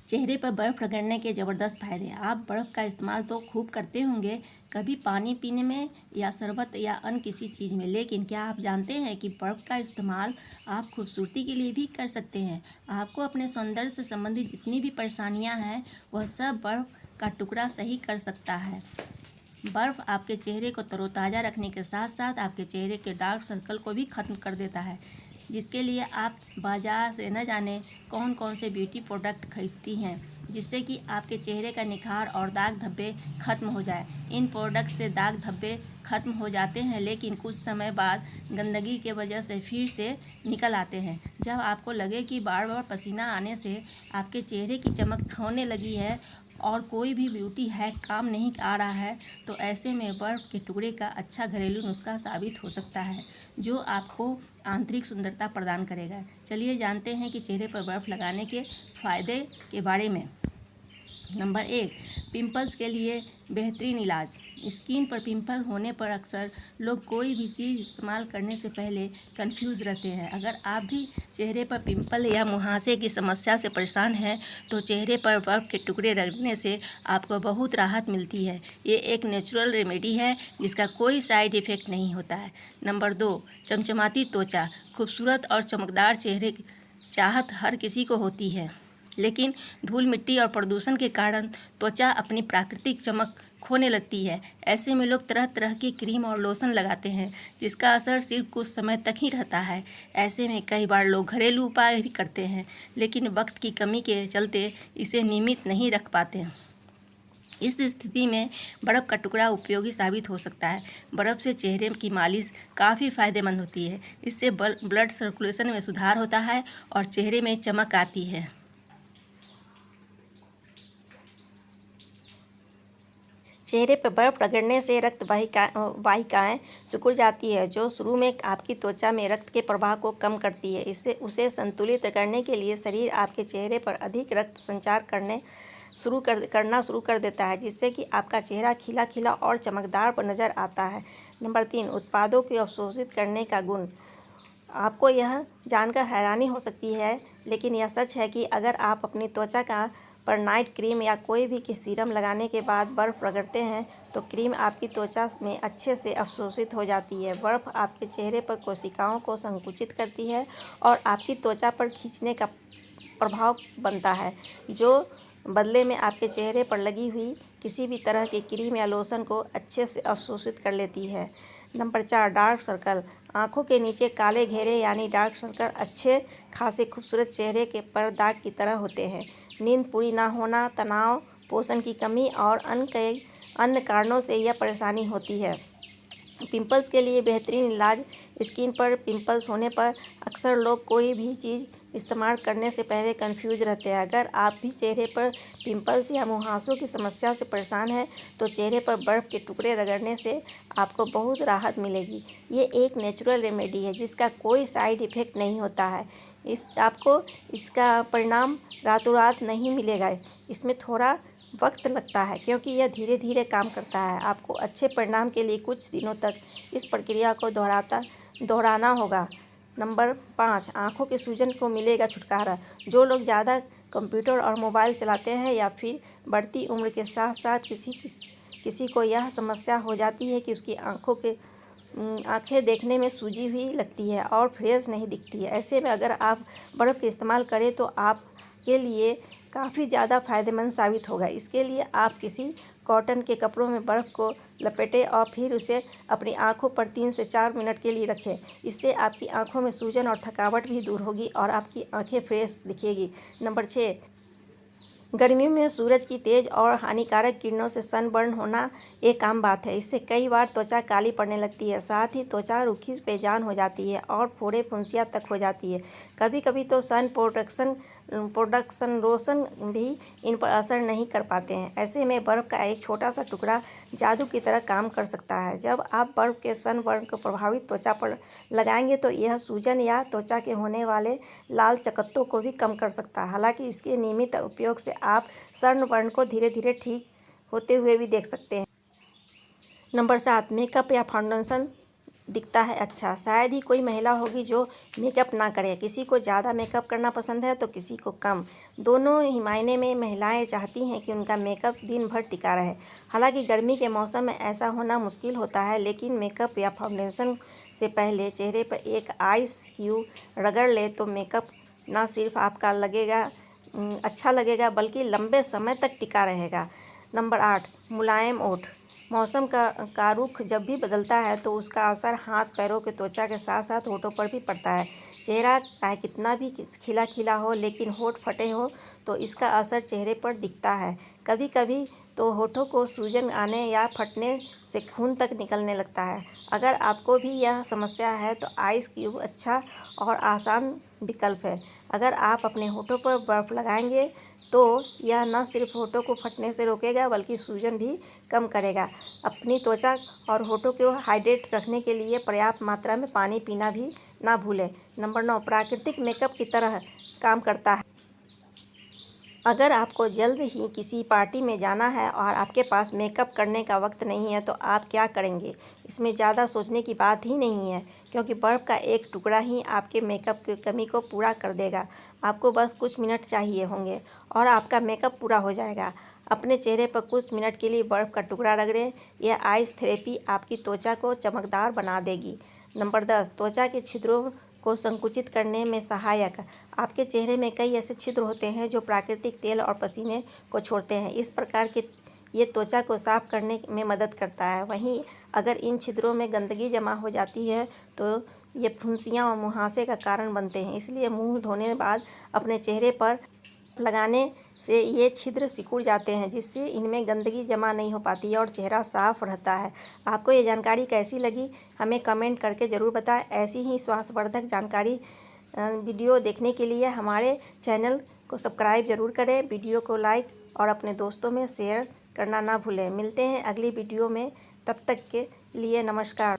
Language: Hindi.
चेहरे पर बर्फ़ रगड़ने के ज़बरदस्त फ़ायदे। आप बर्फ़ का इस्तेमाल तो खूब करते होंगे, कभी पानी पीने में या शरबत या अन्य किसी चीज़ में, लेकिन क्या आप जानते हैं कि बर्फ़ का इस्तेमाल आप खूबसूरती के लिए भी कर सकते हैं। आपको अपने सौंदर्य से संबंधित जितनी भी परेशानियां हैं, वह सब बर्फ़ का टुकड़ा सही कर सकता है। बर्फ़ आपके चेहरे को तरोताज़ा रखने के साथ साथ आपके चेहरे के डार्क सर्कल को भी ख़त्म कर देता है, जिसके लिए आप बाज़ार से न जाने कौन कौन से ब्यूटी प्रोडक्ट खरीदती हैं, जिससे कि आपके चेहरे का निखार और दाग धब्बे ख़त्म हो जाए। इन प्रोडक्ट से दाग धब्बे ख़त्म हो जाते हैं, लेकिन कुछ समय बाद गंदगी के वजह से फिर से निकल आते हैं। जब आपको लगे कि बार बार पसीना आने से आपके चेहरे की चमक खोने लगी है और कोई भी ब्यूटी हैक काम नहीं आ रहा है, तो ऐसे में बर्फ़ के टुकड़े का अच्छा घरेलू नुस्खा साबित हो सकता है, जो आपको आंतरिक सुंदरता प्रदान करेगा। चलिए जानते हैं कि चेहरे पर बर्फ़ लगाने के फ़ायदे के बारे में। नंबर 1, पिंपल्स के लिए बेहतरीन इलाज। स्किन पर पिंपल होने पर अक्सर लोग कोई भी चीज़ इस्तेमाल करने से पहले कंफ्यूज रहते हैं। अगर आप भी चेहरे पर पिंपल या मुहासे की समस्या से परेशान हैं, तो चेहरे पर बर्फ़ के टुकड़े रगड़ने से आपको बहुत राहत मिलती है। ये एक नेचुरल रेमेडी है जिसका कोई साइड इफ़ेक्ट नहीं होता है। नंबर 2, चमचमाती त्वचा। खूबसूरत और चमकदार चेहरे की चाहत हर किसी को होती है, लेकिन धूल मिट्टी और प्रदूषण के कारण त्वचा अपनी प्राकृतिक चमक खोने लगती है। ऐसे में लोग तरह तरह की क्रीम और लोशन लगाते हैं, जिसका असर सिर्फ कुछ समय तक ही रहता है। ऐसे में कई बार लोग घरेलू उपाय भी करते हैं, लेकिन वक्त की कमी के चलते इसे नियमित नहीं रख पाते। इस स्थिति में बर्फ़ का टुकड़ा उपयोगी साबित हो सकता है। बर्फ़ से चेहरे की मालिश काफ़ी फ़ायदेमंद होती है। इससे ब्लड सर्कुलेशन में सुधार होता है और चेहरे में चमक आती है। चेहरे पर बर्फ़ रगड़ने से रक्त वाहिकाएँ सिकुड़ जाती है, जो शुरू में आपकी त्वचा में रक्त के प्रवाह को कम करती है। इससे उसे संतुलित करने के लिए शरीर आपके चेहरे पर अधिक रक्त संचार करना शुरू कर देता है, जिससे कि आपका चेहरा खिला खिला और चमकदार नज़र आता है। नंबर 3, उत्पादों को अवशोषित करने का गुण। आपको यह जानकर हैरानी हो सकती है, लेकिन यह सच है कि अगर आप अपनी त्वचा पर नाइट क्रीम या कोई भी सीरम लगाने के बाद बर्फ़ रगड़ते हैं, तो क्रीम आपकी त्वचा में अच्छे से अवशोषित हो जाती है। बर्फ़ आपके चेहरे पर कोशिकाओं को संकुचित करती है और आपकी त्वचा पर खींचने का प्रभाव बनता है, जो बदले में आपके चेहरे पर लगी हुई किसी भी तरह की क्रीम या लोशन को अच्छे से अवशोषित कर लेती है। Number 4, dark circle. आँखों के नीचे काले घेरे यानी डार्क सर्कल अच्छे खासे खूबसूरत चेहरे के पर दाग की तरह होते हैं। नींद पूरी ना होना, तनाव, पोषण की कमी और कई अन्य कारणों से यह परेशानी होती है। पिंपल्स के लिए बेहतरीन इलाज। स्किन पर पिंपल्स होने पर अक्सर लोग कोई भी चीज़ इस्तेमाल करने से पहले कंफ्यूज रहते हैं। अगर आप भी चेहरे पर पिंपल्स या मुहासों की समस्या से परेशान हैं, तो चेहरे पर बर्फ़ के टुकड़े रगड़ने से आपको बहुत राहत मिलेगी। ये एक नेचुरल रेमेडी है जिसका कोई साइड इफ़ेक्ट नहीं होता है। आपको इसका परिणाम रातों रात नहीं मिलेगा। इसमें थोड़ा वक्त लगता है, क्योंकि यह धीरे धीरे काम करता है। आपको अच्छे परिणाम के लिए कुछ दिनों तक इस प्रक्रिया को दोहराना होगा। नंबर 5, आँखों के सूजन को मिलेगा छुटकारा। जो लोग ज़्यादा कंप्यूटर और मोबाइल चलाते हैं या फिर बढ़ती उम्र के साथ साथ किसी को यह समस्या हो जाती है कि उसकी आँखें देखने में सूजी हुई लगती है और फ्रेश नहीं दिखती है। ऐसे में अगर आप बर्फ़ का इस्तेमाल करें तो आपके लिए काफ़ी ज़्यादा फ़ायदेमंद साबित होगा। इसके लिए आप किसी कॉटन के कपड़ों में बर्फ़ को लपेटें और फिर उसे अपनी आँखों पर 3 से 4 मिनट के लिए रखें। इससे आपकी आँखों में सूजन और थकावट भी दूर होगी और आपकी आँखें फ्रेश दिखेगी। नंबर 6, गर्मियों में सूरज की तेज़ और हानिकारक किरणों से सनबर्न होना एक आम बात है। इससे कई बार त्वचा काली पड़ने लगती है, साथ ही त्वचा रूखी बेजान हो जाती है और फोड़े फुंसियाँ तक हो जाती है। कभी कभी तो सन प्रोडक्शन लोशन भी इन पर असर नहीं कर पाते हैं। ऐसे में बर्फ़ का एक छोटा सा टुकड़ा जादू की तरह काम कर सकता है। जब आप बर्फ़ के सनबर्न को प्रभावित त्वचा पर लगाएंगे, तो यह सूजन या त्वचा के होने वाले लाल चकत्तों को भी कम कर सकता है। हालांकि इसके नियमित उपयोग से आप सनबर्न को धीरे धीरे ठीक होते हुए भी देख सकते हैं। नंबर 7, मेकअप या फाउंडेशन दिखता है अच्छा। शायद ही कोई महिला होगी जो मेकअप ना करे। किसी को ज़्यादा मेकअप करना पसंद है तो किसी को कम। दोनों ही मायने में महिलाएं चाहती हैं कि उनका मेकअप दिन भर टिका रहे। हालांकि गर्मी के मौसम में ऐसा होना मुश्किल होता है, लेकिन मेकअप या फाउंडेशन से पहले चेहरे पर एक आइस क्यूब रगड़ ले तो मेकअप ना सिर्फ आपका अच्छा लगेगा बल्कि लंबे समय तक टिका रहेगा। नंबर 8, मुलायम ओठ। मौसम का रुख जब भी बदलता है तो उसका असर हाथ पैरों के त्वचा के साथ साथ होठों पर भी पड़ता है। चेहरा चाहे कितना भी खिला खिला हो, लेकिन होठ फटे हो तो इसका असर चेहरे पर दिखता है। कभी कभी तो होठों को सूजन आने या फटने से खून तक निकलने लगता है। अगर आपको भी यह समस्या है तो आइस क्यूब अच्छा और आसान विकल्प है। अगर आप अपने होठों पर बर्फ़ लगाएंगे तो यह न सिर्फ होठों को फटने से रोकेगा बल्कि सूजन भी कम करेगा। अपनी त्वचा और होठों को हाइड्रेट रखने के लिए पर्याप्त मात्रा में पानी पीना भी ना भूलें। नंबर 9, प्राकृतिक मेकअप की तरह काम करता है। अगर आपको जल्द ही किसी पार्टी में जाना है और आपके पास मेकअप करने का वक्त नहीं है तो आप क्या करेंगे? इसमें ज़्यादा सोचने की बात ही नहीं है, क्योंकि बर्फ़ का एक टुकड़ा ही आपके मेकअप की कमी को पूरा कर देगा। आपको बस कुछ मिनट चाहिए होंगे और आपका मेकअप पूरा हो जाएगा। अपने चेहरे पर कुछ मिनट के लिए बर्फ़ का टुकड़ा रगड़ें। यह आइस थेरेपी आपकी त्वचा को चमकदार बना देगी। नंबर 10, त्वचा के छिद्रों को संकुचित करने में सहायक। आपके चेहरे में कई ऐसे छिद्र होते हैं जो प्राकृतिक तेल और पसीने को छोड़ते हैं। इस प्रकार के ये त्वचा को साफ करने में मदद करता है। वहीं अगर इन छिद्रों में गंदगी जमा हो जाती है तो ये फुंसियाँ और मुहासे का कारण बनते हैं। इसलिए मुंह धोने के बाद अपने चेहरे पर लगाने से ये छिद्र सिकुड़ जाते हैं, जिससे इनमें गंदगी जमा नहीं हो पाती है और चेहरा साफ रहता है। आपको ये जानकारी कैसी लगी हमें कमेंट करके ज़रूर बताएं। ऐसी ही स्वास्थ्यवर्धक जानकारी वीडियो देखने के लिए हमारे चैनल को सब्सक्राइब ज़रूर करें। वीडियो को लाइक और अपने दोस्तों में शेयर करना ना भूलें। मिलते हैं अगली वीडियो में, तब तक के लिए नमस्कार।